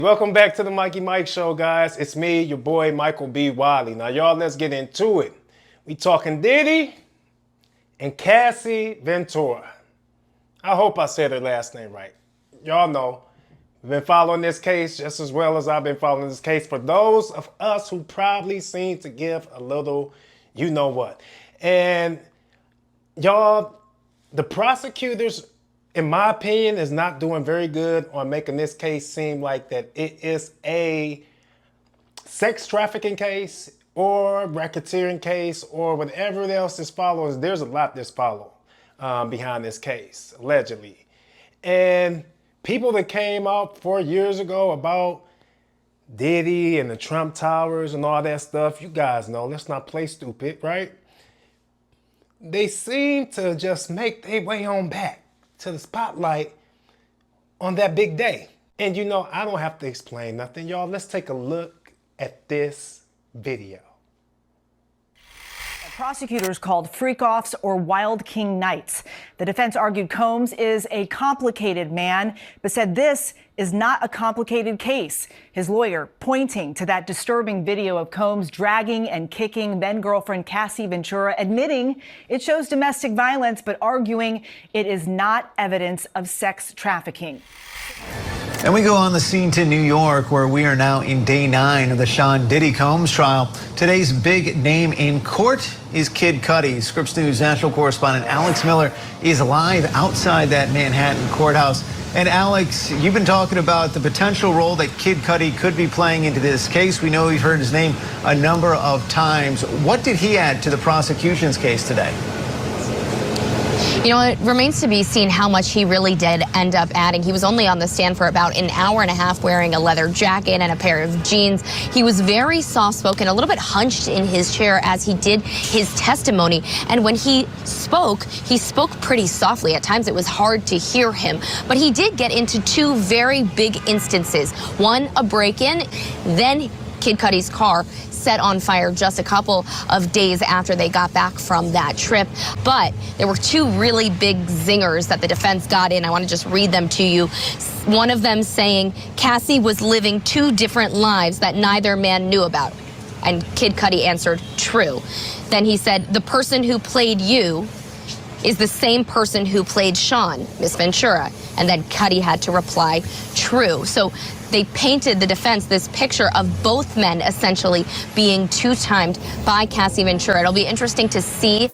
Welcome back to the Mikey Mike Show, guys. It's me, your boy, Michael B. Wiley. Now, y'all, let's get into it. We talking Diddy and Cassie Ventura. I hope I said her last name right. Y'all know, we've been following this case just as well as I've been following this case. For those of us who probably seem to give a little, you know what. And y'all, the prosecutors, in my opinion, is not doing very good on making this case seem like that it is a sex trafficking case or racketeering case or whatever else is following. There's a lot that's followed behind this case, allegedly. And people that came out 4 years ago about Diddy and the Trump Towers and all that stuff, you guys know, let's not play stupid, right? They seem to just make their way on back to the spotlight on that big day. And you know, I don't have to explain nothing, y'all. Let's take a look at this video. Prosecutors called freak-offs or Wild King nights. The defense argued Combs is a complicated man, but said this is not a complicated case. His lawyer pointing to that disturbing video of Combs dragging and kicking then-girlfriend Cassie Ventura, admitting it shows domestic violence, but arguing it is not evidence of sex trafficking. And we go on the scene to New York, where we are now in day 9 of the Sean Diddy Combs trial. Today's big name in court is Kid Cudi. Scripps News national correspondent Alex Miller is live outside that Manhattan courthouse. And Alex, you've been talking about the potential role that Kid Cudi could be playing into this case. We know you've heard his name a number of times. What did he add to the prosecution's case today? You know, it remains to be seen how much he really did end up adding. He was only on the stand for about an hour and a half wearing a leather jacket and a pair of jeans. He was very soft-spoken, a little bit hunched in his chair as he did his testimony. And when he spoke pretty softly. At times it was hard to hear him. But he did get into 2 very big instances. One, a break-in, then Kid Cudi's car set on fire just a couple of days after they got back from that trip. But there were 2 really big zingers that the defense got in. I want to just read them to you. One of them saying Cassie was living 2 different lives that neither man knew about. And Kid Cudi answered, true. Then he said, the person who played you is the same person who played Sean, Miss Ventura. And then Cudi had to reply, true. So they painted the defense this picture of both men essentially being 2-timed by Cassie Ventura. It'll be interesting to see